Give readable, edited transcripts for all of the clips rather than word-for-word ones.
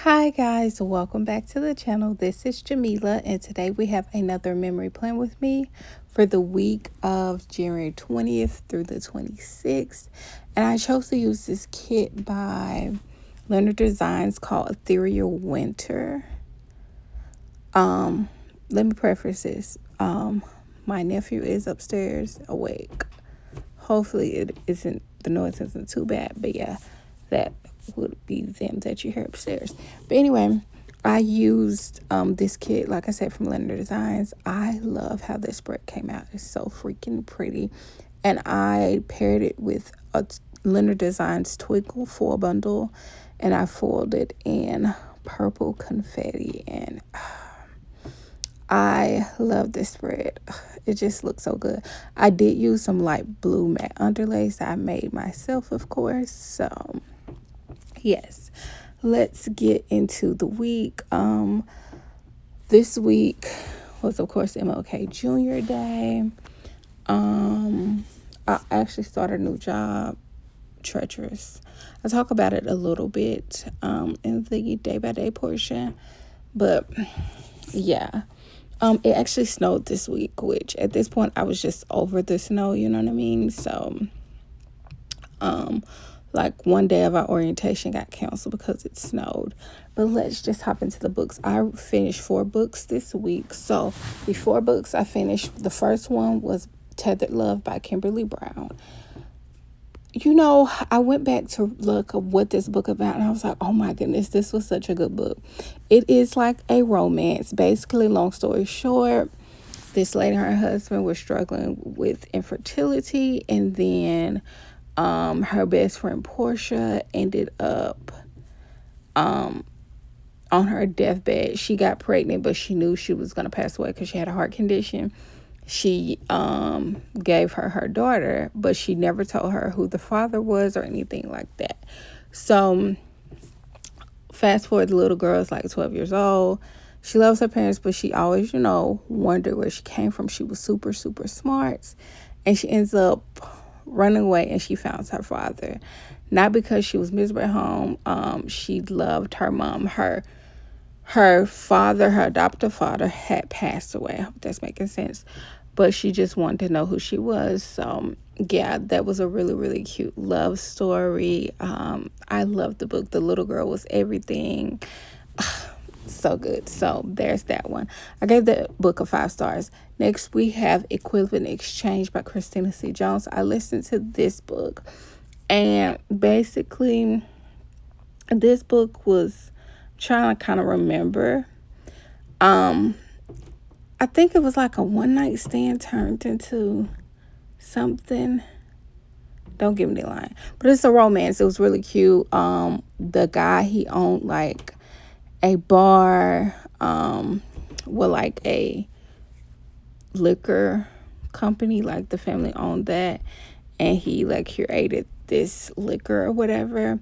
Hi guys, welcome back to the channel. This is Jamila, and today we have another memory plan with me for the week of January 20th through the 26th. And I chose to use this kit by LynnerDesigns called Ethereal Winter. Let me preface this. My nephew is upstairs awake. Hopefully the noise isn't too bad, but yeah, that would be them that you hear upstairs. But anyway, I used this kit, like I said, from LynnerDesigns. I love how this spread came out. It's so freaking pretty. And I paired it with a LynnerDesigns Twinkle foil bundle, and I foiled it in purple confetti, and I love this spread. It just looks so good. I did use some light blue matte underlays that I made myself, of course. So, yes, let's get into the week. This week was, of course, MLK Jr. Day. I actually started a new job, treacherous. I'll talk about it a little bit in the day-by-day portion. But, yeah. It actually snowed this week, which at this point I was just over the snow, you know what I mean? So, like one day of our orientation got canceled because it snowed. But let's just hop into the books. I finished 4 books this week. So the 4 books I finished, the first one was Tethered Love by Kimberly Brown. You know, I went back to look at what this book about, and I was like, oh my goodness, this was such a good book. It is like a romance. Basically, long story short, this lady and her husband were struggling with infertility, and then her best friend Portia ended up on her deathbed. She got pregnant, but she knew she was going to pass away because she had a heart condition. She gave her daughter, but she never told her who the father was or anything like that. So fast forward, the little girl is like 12 years old. She loves her parents, but she always, wondered where she came from. She was super, super smart. And she ends up running away, and she found her father. Not because she was miserable at home. She loved her mom. Her father, her adoptive father, had passed away. I hope that's making sense. But she just wanted to know who she was. So, yeah, that was a really, really cute love story. I loved the book. The little girl was everything. So good. So there's that one. I gave the book a 5 stars. Next, we have Equivalent Exchange by Christina C. Jones. I listened to this book, and basically, this book was trying to kind of remember. I think it was like a one night stand turned into something. Don't give me the line, but it's a romance. It was really cute. The guy, he owned like a bar, with like a liquor company, like the family owned that, and he like curated this liquor or whatever,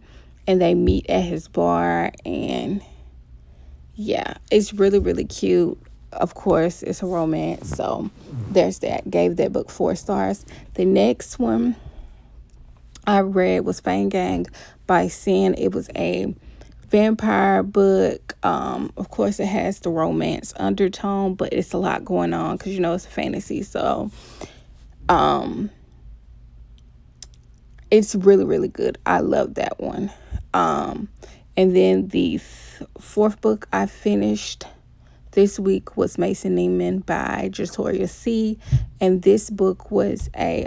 and they meet at his bar, and yeah, it's really, really cute. Of course, it's a romance, so there's that. Gave that book 4 stars. The next one I read was Fang Gang by Sin. It was a vampire book. Of course, it has the romance undertone, but it's a lot going on because it's a fantasy. So, it's really, really good. I love that one. And then the 4th book I finished this week was Mason Neiman by Jatoria C. And this book was a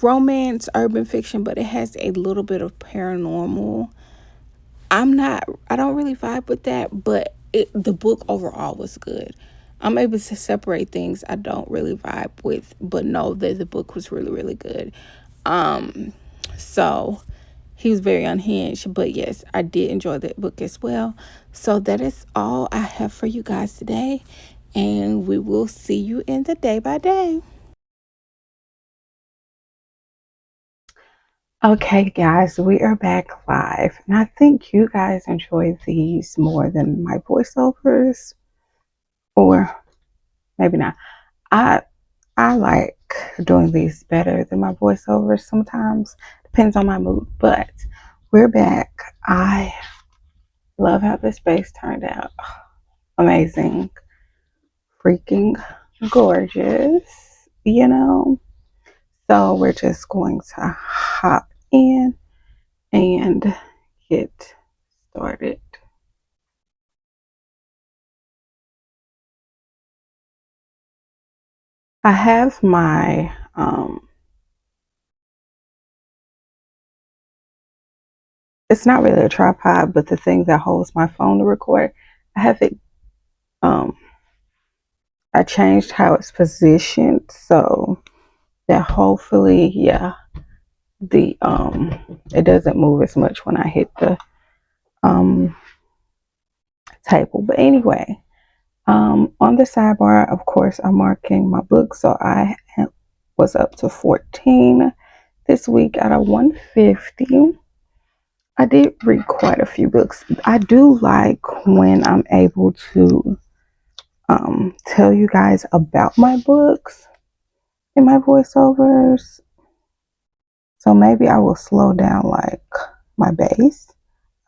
romance, urban fiction, but it has a little bit of paranormal. I don't really vibe with that, but the book overall was good. I'm able to separate things I don't really vibe with, but know that the book was really, really good. So he was very unhinged, but yes, I did enjoy that book as well. So that is all I have for you guys today, and we will see you in the day by day. Okay, guys, we are back live, and I think you guys enjoy these more than my voiceovers, or maybe not. I I like doing these better than my voiceovers sometimes. Depends on my mood, but we're back. I Love how this base turned out. Amazing. Freaking gorgeous, you know? So we're just going to hop in and get started. I have my it's not really a tripod, but the thing that holds my phone to record. I have it um I changed how it's positioned so that hopefully, yeah, the it doesn't move as much when I hit the um table. But anyway, on the sidebar, of course, I'm marking my book. So I was up to 14 this week out of 150. I did read quite a few books. I do like when I'm able to tell you guys about my books in my voiceovers. So maybe I will slow down like my base.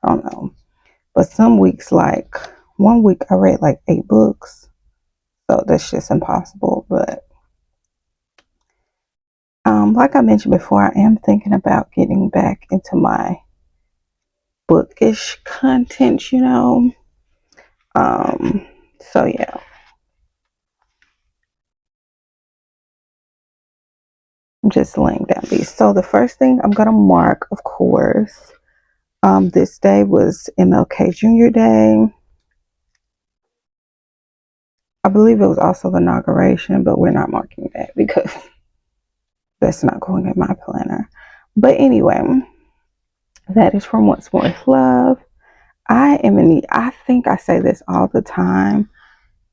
I don't know. But some weeks, like one week, I read like 8 books. So that's just impossible. But like I mentioned before, I am thinking about getting back into my bookish content, you know. So yeah, I'm just laying down these. So the first thing I'm gonna mark, of course, this day was MLK Jr. Day. I believe it was also the inauguration, but we're not marking that because that's not going in my planner. But anyway, that is from What's More is Love. I am in need. I think I say this all the time.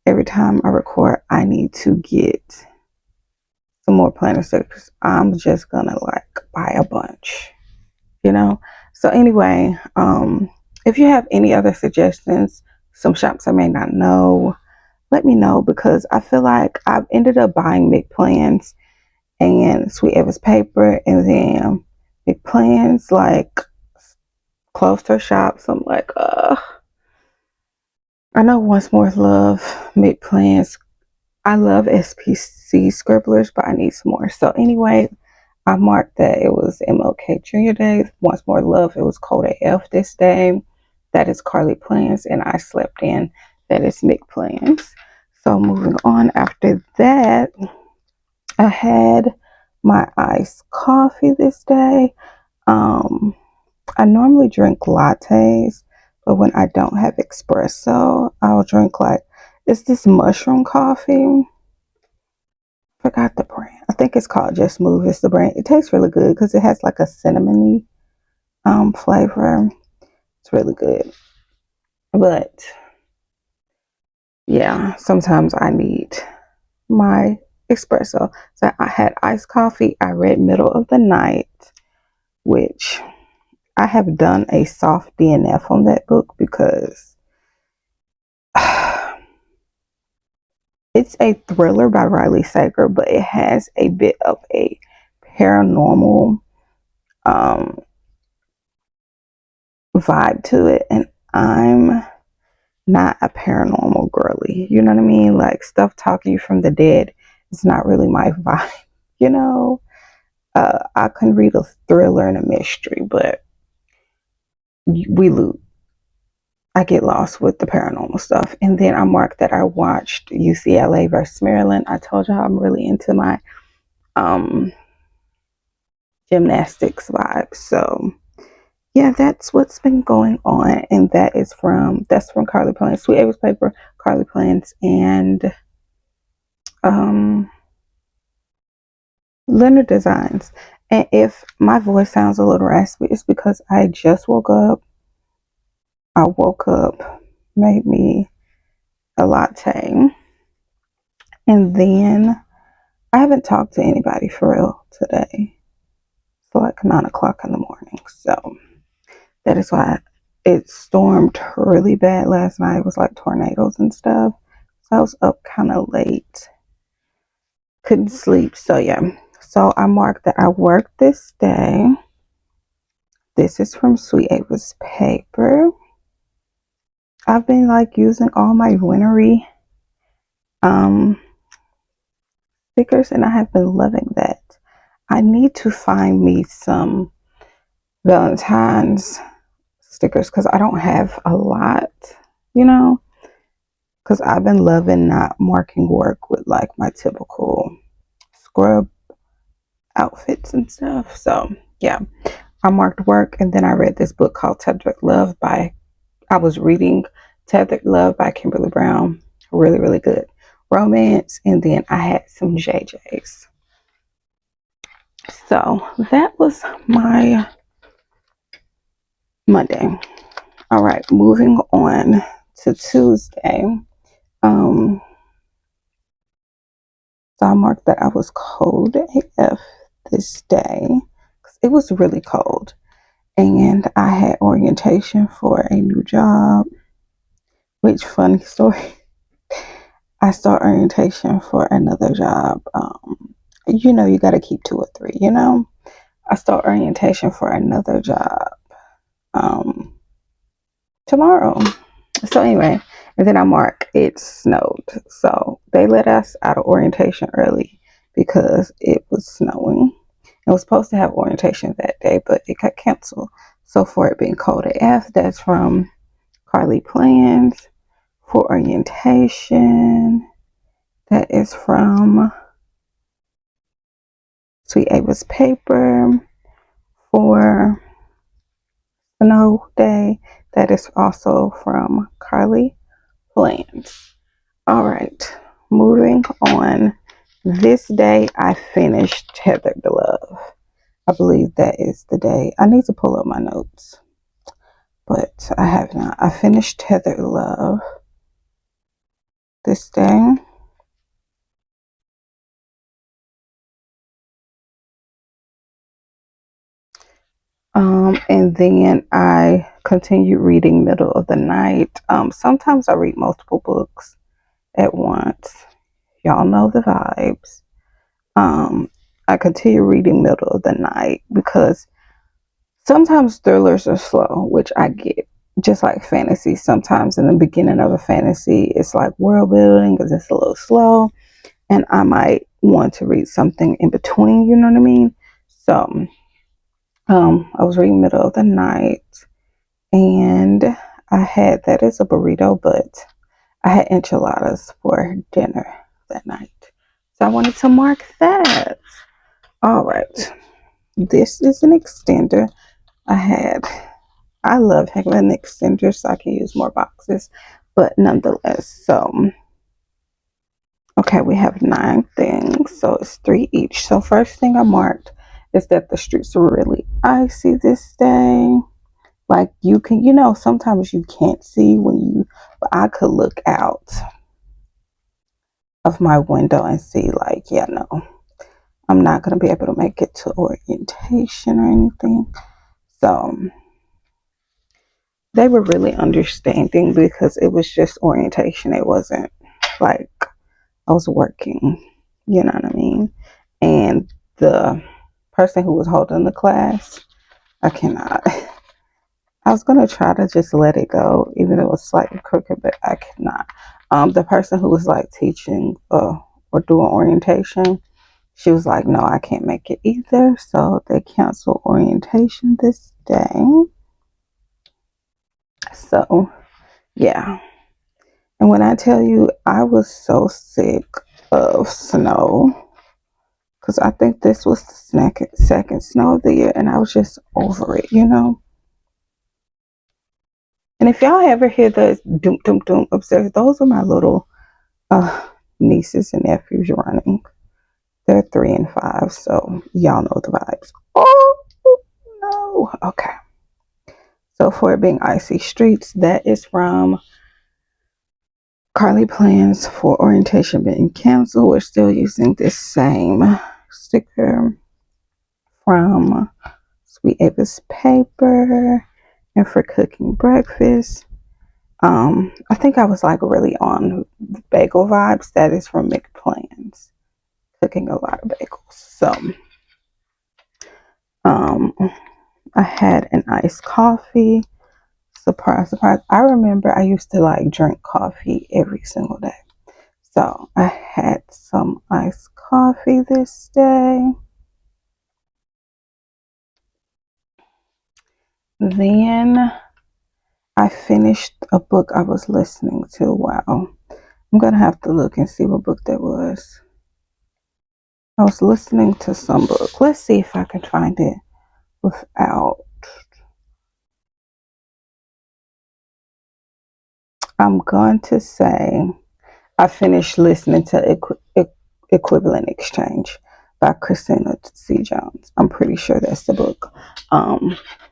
Every time I record, I need to get some more planner stickers. I'm just gonna like buy a bunch, you know. So anyway, if you have any other suggestions, some shops I may not know, let me know because I feel like I've ended up buying McPlans and Sweet Eva's paper, and then McPlans like closed her shop. So I'm like, I know Once More is Love, McPlans. I love SPC scribblers, but I need some more. So anyway, I marked that it was MLK Jr. Day. Once More Love, it was Cold AF this day. That is Carly Plans, and I slept in. That is Mick Plans. So moving on after that, I had my iced coffee this day. I normally drink lattes, but when I don't have espresso, I'll drink like, it's this mushroom coffee. Forgot the brand. I think it's called Just Move. It's the brand. It tastes really good because it has like a cinnamony flavor. It's really good. But yeah, sometimes I need my espresso. So I had iced coffee. I read Middle of the Night, which I have done a soft DNF on that book because it's a thriller by Riley Sager, but it has a bit of a paranormal um, vibe to it. And I'm not a paranormal girly. You know what I mean? Like stuff talking you from the dead is not really my vibe, you know? I can read a thriller and a mystery, but we lose. I get lost with the paranormal stuff. And then I marked that I watched UCLA versus Maryland. I told y'all I'm really into my um, gymnastics vibe. So yeah, that's what's been going on. And that's from Carly Plans, Sweet Ava's Paper, Carly Plans, and um LynnerDesigns. And if my voice sounds a little raspy, it's because I just woke up. I woke up, made me a latte, and then I haven't talked to anybody for real today. It's like 9 o'clock in the morning. So that is why it stormed really bad last night. It was like tornadoes and stuff. So I was up kind of late. Couldn't sleep. So yeah. So I marked that I worked this day. This is from Sweet Ava's Paper. I've been like using all my wintery um stickers, and I have been loving that. I need to find me some Valentine's stickers because I don't have a lot, you know, because I've been loving not marking work with like my typical scrub outfits and stuff. So yeah, I marked work, and then I read this book called Tethered Love by, I was reading Tethered Love by Kimberly Brown. Really, really good romance. And then I had some JJ's. So that was my Monday. All right, moving on to Tuesday. Um, so I marked that I was cold AF this day. It was really cold. And I had orientation for a new job, which, funny story, I start orientation for another job. You got to keep 2 or 3. I start orientation for another job um, tomorrow. So anyway, and then I mark it snowed. So they let us out of orientation early because it was snowing. It was supposed to have orientation that day, but it got canceled. So for it being cold AF, that's from Carly Plans. For orientation, that is from Sweet Ava's Paper. For Snow Day, that is also from Carly Plans. All right, moving on. This day I finished Tethered Love. I believe that is the day. I need to pull up my notes, but I have not. I finished Tethered Love this day. And then I continued reading Middle of the Night. Sometimes I read multiple books at once. Y'all know the vibes. I continue reading Middle of the Night because sometimes thrillers are slow, which I get. Just like fantasy, sometimes in the beginning of a fantasy, it's like world building because it's a little slow, and I might want to read something in between. You know what I mean? So, I was reading Middle of the Night, and I had that as a burrito, but I had enchiladas for dinner that night. So I wanted to mark that. All right. This is an extender. I love having an extender so I can use more boxes, but nonetheless. So, okay, we have 9 things, so it's 3 each. So, first thing I marked is that the streets were really icy this day. Like you can, sometimes you can't see but I could look out of my window and see, like, yeah, no, I'm not going to be able to make it to orientation or anything. So they were really understanding because it was just orientation. It wasn't like I was working, you know what I mean? And the person who was holding the class, I cannot. I was gonna try to just let it go, even though it was slightly crooked, but I cannot. The person who was like teaching or doing orientation, she was like, "No, I can't make it either." So they canceled orientation this day. So yeah, and when I tell you, I was so sick of snow because I think this was the second snow of the year, and I was just over it. And if y'all ever hear the doom doom doom upstairs, those are my little uh, nieces and nephews running. They're 3 and 5, so y'all know the vibes. Oh no. Okay. So for it being icy streets, that is from Carly Plans. For orientation being canceled, we're still using this same sticker from Sweet Ava's Paper. And for cooking breakfast, I think I was like really on bagel vibes. That is from McPlans. Cooking a lot of bagels. So, um, I had an iced coffee. surprise, surprise. I remember I used to like drink coffee every single day. So I had some iced coffee this day. Then I finished a book I was listening to. Wow. I'm going to have to look and see what book that was. I was listening to some book. Let's see if I can find it without. I'm going to say I finished listening to Equivalent Exchange by Christina C. Jones. I'm pretty sure that's the book.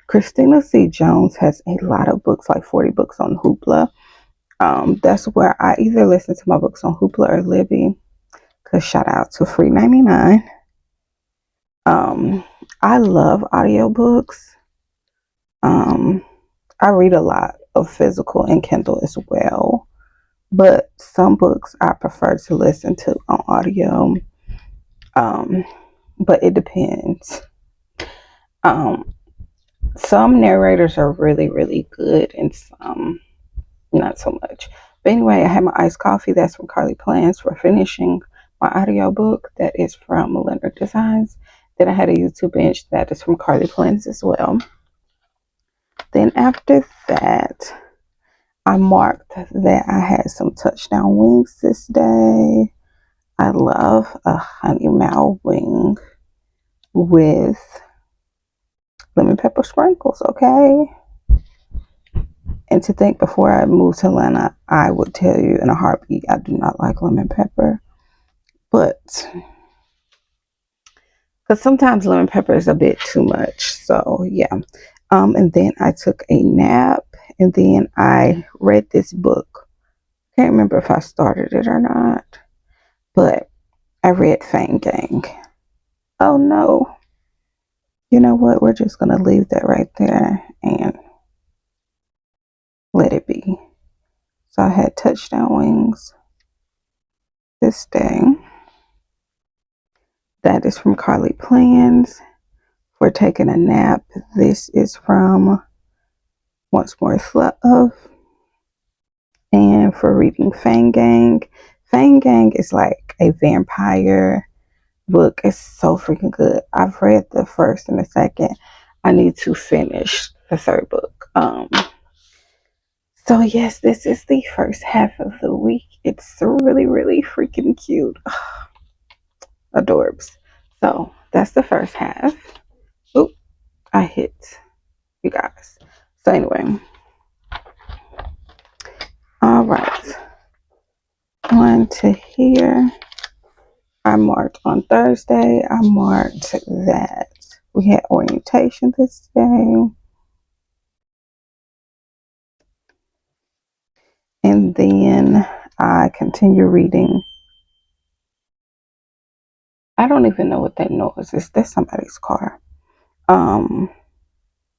Christina C. Jones has a lot of books, like 40 books on Hoopla. That's where I either listen to my books on Hoopla or Libby. Cause shout out to Free 99. I love audiobooks. I read a lot of physical and Kindle as well, but some books I prefer to listen to on audio. But it depends. Some narrators are really, really good, and some not so much. But anyway, I had my iced coffee. That's from Carly Plans for finishing my audiobook. That is from LynnerDesigns. Then I had a YouTube binge. That is from Carly Plans as well. Then after that, I marked that I had some touchdown wings this day. I love a honey mao wing with lemon pepper sprinkles, okay? And to think before I moved to Atlanta, I would tell you in a heartbeat, I do not like lemon pepper. But, because sometimes lemon pepper is a bit too much. So, yeah. And then I took a nap. And then I read this book. Can't remember if I started it or not. But I read Fang Gang. Oh, no. You know what? We're just going to leave that right there and let it be. So I had touchdown wings this day. That is from Carly Plans for taking a nap. This is from Once More Love. And for reading Fang Gang. Fang Gang is like a vampire book. It's so freaking good. I've read the first and the second. I need to finish the third book. So yes, this is the first half of the week. It's really, really freaking cute. Adorbs. So that's the first half. Oop, I hit you guys. So anyway. All right. On to here. I marked on Thursday. I marked that we had orientation this day. And then I continue reading. I don't even know what that noise is. That's somebody's car.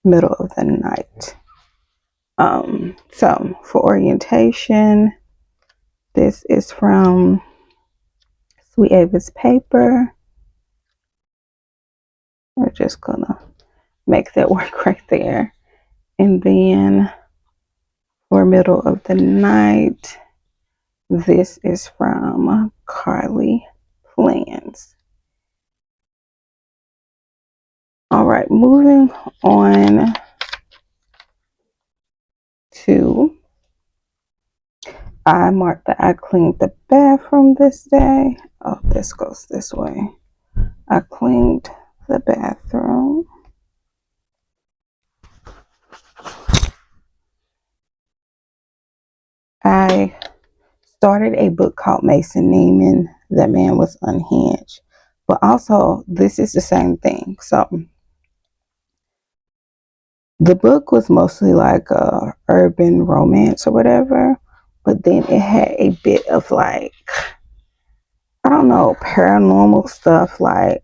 Middle of the night. So for orientation, this is from Sweet Ava's paper. We're just gonna make that work right there. And then for middle of the night, this is from Carly Plans. All right, moving on to, I marked that I cleaned the bathroom this day. Oh, this goes this way. I cleaned the bathroom. I started a book called Mason Neiman, That Man Was Unhinged. But also, this is the same thing. So, the book was mostly like a urban romance or whatever. But then it had a bit of like, I don't know, paranormal stuff. Like,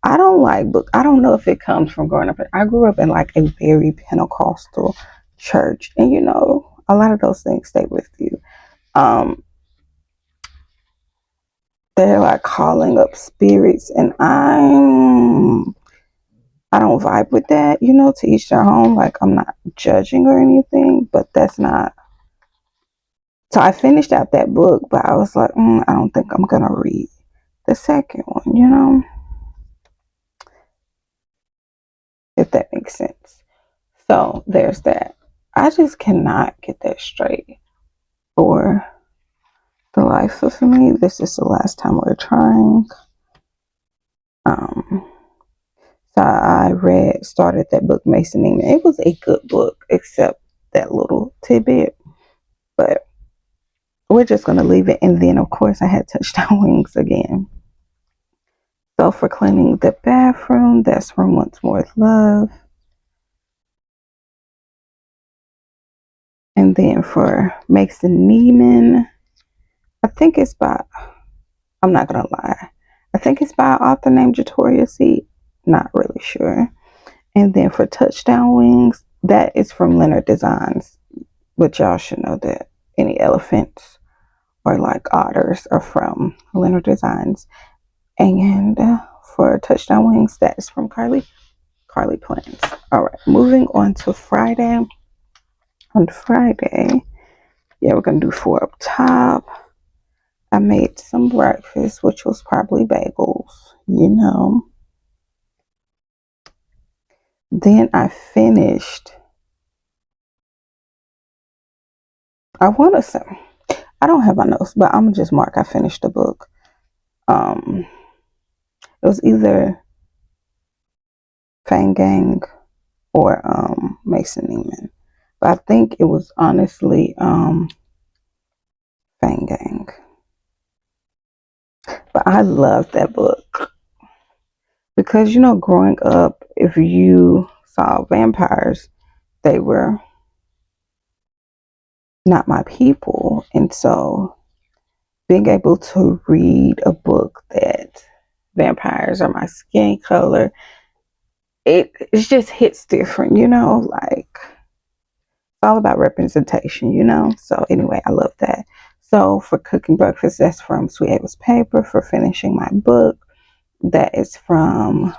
I don't like book. I don't know if it comes from growing up. I grew up in like a very Pentecostal church. And you know, a lot of those things stay with you. They're like calling up spirits, and I I don't vibe with that, to each their own. Like, I'm not judging or anything, but that's not. So I finished out that book, but I was like, I don't think I'm going to read the second one, if that makes sense. So there's that. I just cannot get that straight for the life of me. This is the last time we're trying. So I started that book, Mason Neiman. It was a good book, except that little tidbit. But we're just going to leave it. And then, of course, I had Touchdown Wings again. So for cleaning the bathroom, that's from Once More with Love. And then for Mason Neiman, I think it's by, I'm not going to lie, I think it's by an author named Jatoria C. Not really sure. And then for Touchdown Wings, that is from LynnerDesigns, which y'all should know that any elephants or like otters are from LynnerDesigns. And for Touchdown Wings, that is from Carly Plans. All right, moving on to Friday. On Friday, we're gonna do 4 up top. I made some breakfast, which was probably bagels. Then I finished. I want to say, I don't have my notes, but I'm just mark I finished the book. It was either Fang Gang or Mason Neiman. But I think it was honestly Fang Gang. But I love that book because growing up, if you saw vampires, they were not my people. And so being able to read a book that vampires are my skin color, it just hits different, like it's all about representation. So anyway, I love that. So for cooking breakfast, that's from Sweet Ava's Paper. For finishing my book, that is from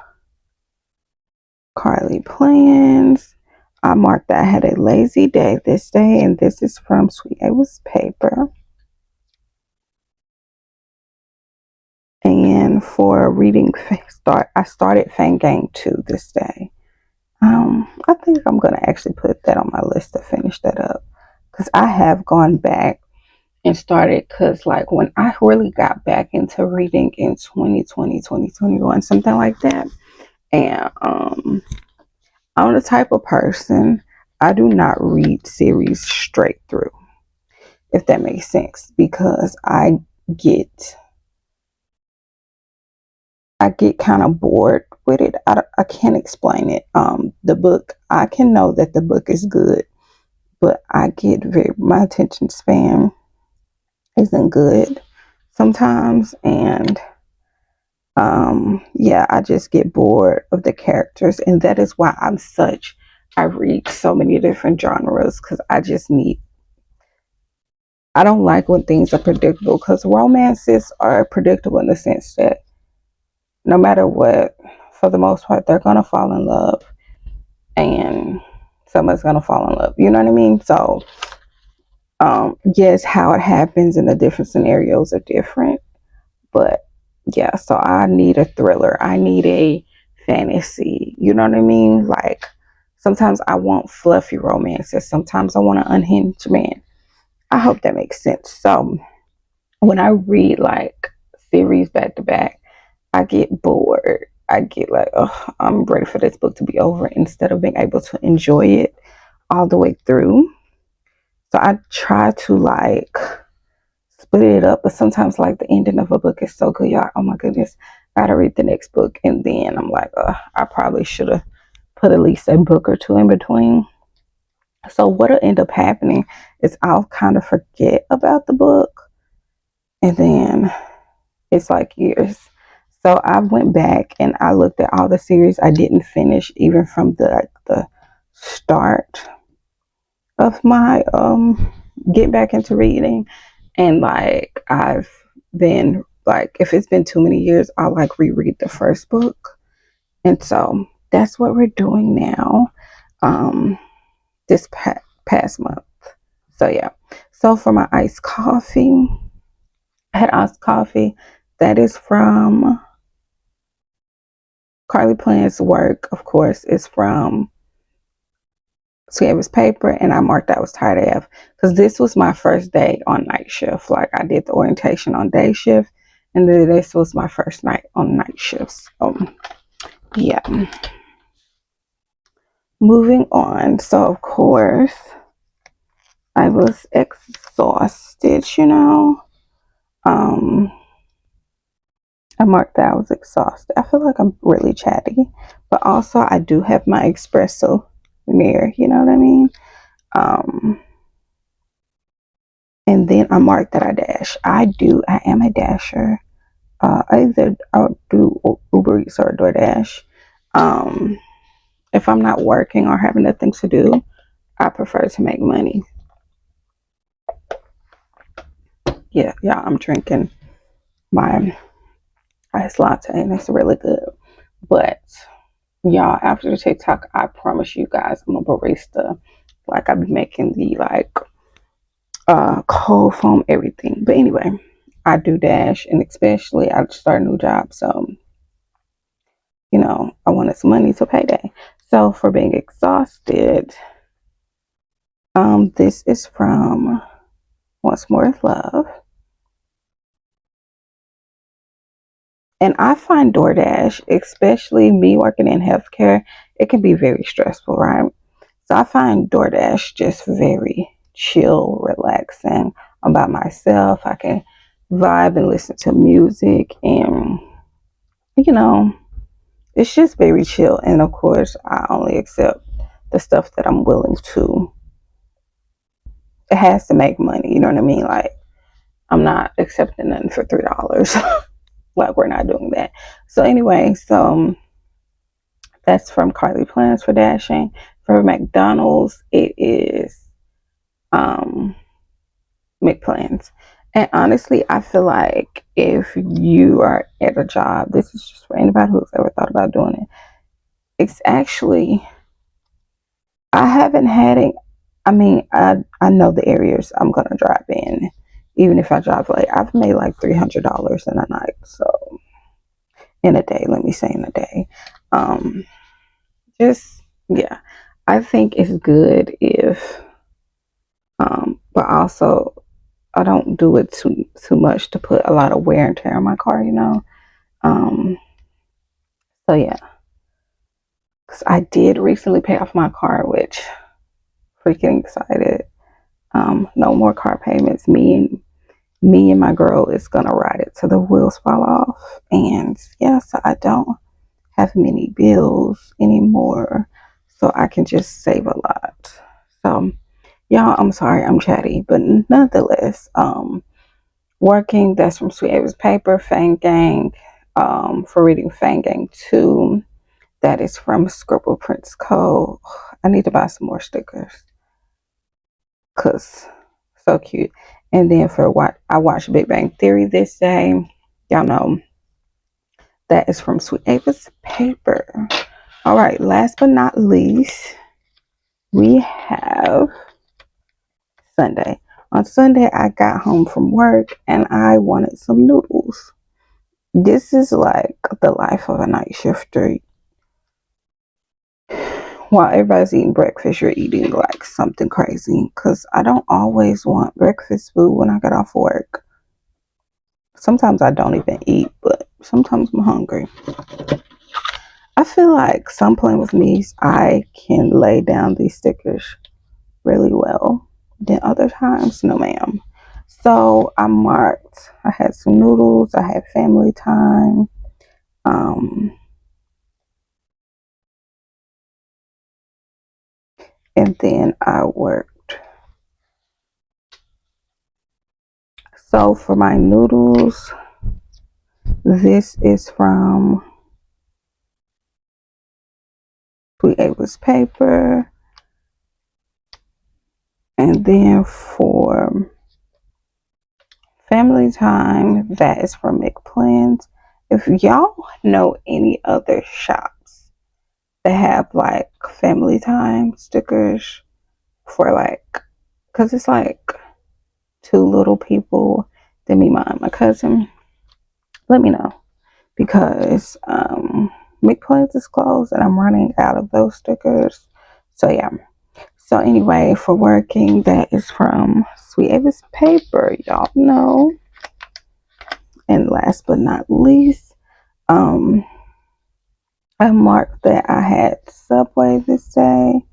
Carly Plans. I marked that I had a lazy day this day, and this is from Sweet Ava's Paper. And for reading I started Fang Gang 2 this day. I think I'm gonna actually put that on my list to finish that up, because I have gone back and started, because like when I really got back into reading in 2020, 2021, something like that. And I'm the type of person, I do not read series straight through, if that makes sense, because I get kind of bored with it. I can't explain it. The book, I can know that the book is good, but my attention span isn't good sometimes. And I just get bored of the characters. And that is why I read so many different genres, because I don't like when things are predictable, because romances are predictable in the sense that no matter what, for the most part, they're going to fall in love and someone's going to fall in love. You know what I mean? So, yes, how it happens in the different scenarios are different. But yeah, so I need a thriller. I need a fantasy. You know what I mean? Like, sometimes I want fluffy romances. Sometimes I want an unhinged man. I hope that makes sense. So, when I read like series back to back, I get bored. I get like, oh, I'm ready for this book to be over, instead of being able to enjoy it all the way through. So I try to like split it up, but sometimes like the ending of a book is so good, y'all. Oh my goodness, I gotta read the next book, and then I'm like, I probably should have put at least a book or two in between. So what'll end up happening is I'll kind of forget about the book, and then it's like years. So I went back and I looked at all the series I didn't finish, even from the start of my get back into reading. And like I've been like, if it's been too many years, I'll like reread the first book. And so that's what we're doing now. This past month. So yeah. So for my iced coffee, I had iced coffee. That is from Carly Plant's work, of course, is from Sweet Avis Paper, and I marked I was tired AF because this was my first day on night shift. Like I did the orientation on day shift, and then this was my first night on night shifts. Yeah. Moving on. So of course I was exhausted. Um, I marked that I was exhausted. I feel like I'm really chatty, but also I do have my espresso mirror, you know what I mean? Um, and then I marked that I dash. I am a dasher. I'll do Uber Eats or DoorDash. Um, if I'm not working or having nothing to do, I prefer to make money. Yeah, I'm drinking my iced latte and it's really good. But y'all, after the TikTok, I promise you guys I'm a barista. Like I be making the cold foam everything. But anyway, I do dash, and especially I start a new job, so I wanted some money to payday. So for being exhausted, this is from Once More is Love. And I find DoorDash, especially me working in healthcare, it can be very stressful, right? So I find DoorDash just very chill, relaxing. I'm by myself. I can vibe and listen to music, and it's just very chill. And of course, I only accept the stuff that I'm willing to. It has to make money, you know what I mean? Like I'm not accepting nothing for $3. Like we're not doing that. So anyway, that's from Carly Plans for dashing. For McDonald's, it is McPlans. And honestly, I feel like if you are at a job, this is just for anybody who's ever thought about doing it. It's actually, I haven't had it. I mean, I know the areas I'm gonna drive in. Even if I drive late, I've made like $300 in a night. So in a day, let me say in a day. Um, just yeah, I think it's good if, but also I don't do it too much to put a lot of wear and tear on my car. Um, so yeah, because I did recently pay off my car, which freaking excited. No more car payments. Me and my girl is gonna ride it till the wheels fall off, and yeah, so I don't have many bills anymore, so I can just save a lot. So y'all, I'm sorry I'm chatty, but nonetheless, working, that's from Sweet Avis Paper. Fang Gang, for reading Fang Gang 2, that is from Scribble Prince Co. I need to buy some more stickers because so cute. And then for what I watched Big Bang Theory this day, y'all know that is from Sweet Avis Paper. All right, last but not least, we have Sunday. On Sunday, I got home from work and I wanted some noodles. This is like the life of a night shifter. While everybody's eating breakfast, you're eating like something crazy. Because I don't always want breakfast food when I get off work. Sometimes I don't even eat, but sometimes I'm hungry. I feel like some Playing With Me's, I can lay down these stickers really well. Then other times, no ma'am. So I marked, I had some noodles, I had family time. And then I worked. So for my noodles, this is from Sweet Avis Paper. And then for family time, that is from McPlans. If y'all know any other shops They have like family time stickers for like, because it's like two little people, then me, my cousin. Let me know, because McPlains is closed and I'm running out of those stickers. So yeah. So anyway, for working, that is from Sweet Avis Paper, y'all know. And last but not least, um, I marked that I had Subway this day.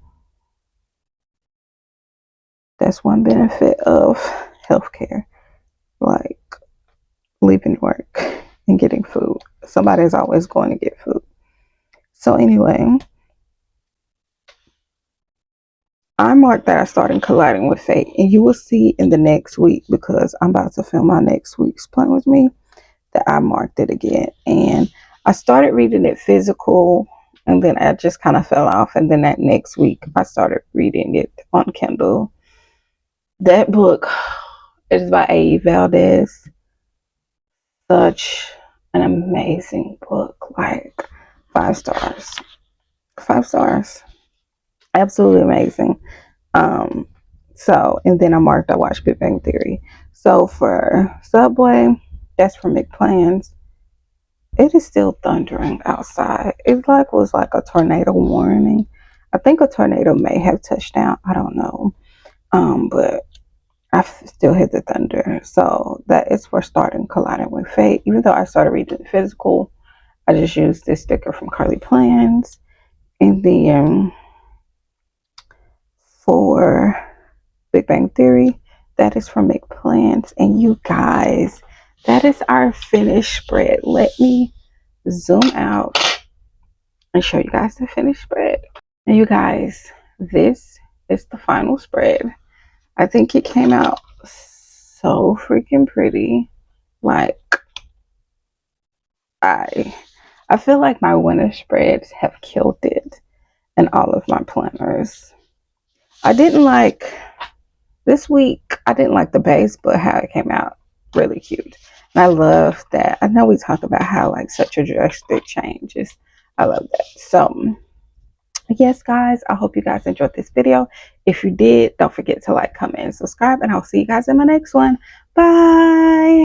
That's one benefit of healthcare, like leaving work and getting food. Somebody's always going to get food. So anyway, I marked that I started colliding with fate, and you will see in the next week, because I'm about to film my next week's Plan With Me, that I marked it again. And I started reading it physical, and then I just kind of fell off. And then that next week, I started reading it on Kindle. That book is by A. Valdez. Such an amazing book. Like 5 stars. 5 stars. Absolutely amazing. Um, so, and then I watched Big Bang Theory. So for Subway, that's from McPlans. It is still thundering outside. It was like a tornado warning. I think a tornado may have touched down. I don't know. But I still hear the thunder. So that is for starting Colliding with Fate. Even though I started reading the physical, I just used this sticker from Carly Plans. And then for Big Bang Theory, that is from Make Plans. And you guys, that is our finished spread. Let me zoom out and show you guys the finished spread. And you guys, this is the final spread. I think it came out so freaking pretty. Like, I feel like my winter spreads have killed it in all of my planners. I didn't like this week. I didn't like the base, but how it came out, really cute. And I love that. I know we talk about how like such a drastic changes. I love that. So yes, guys, I hope you guys enjoyed this video. If you did, don't forget to like, comment, and subscribe, and I'll see you guys in my next one. Bye.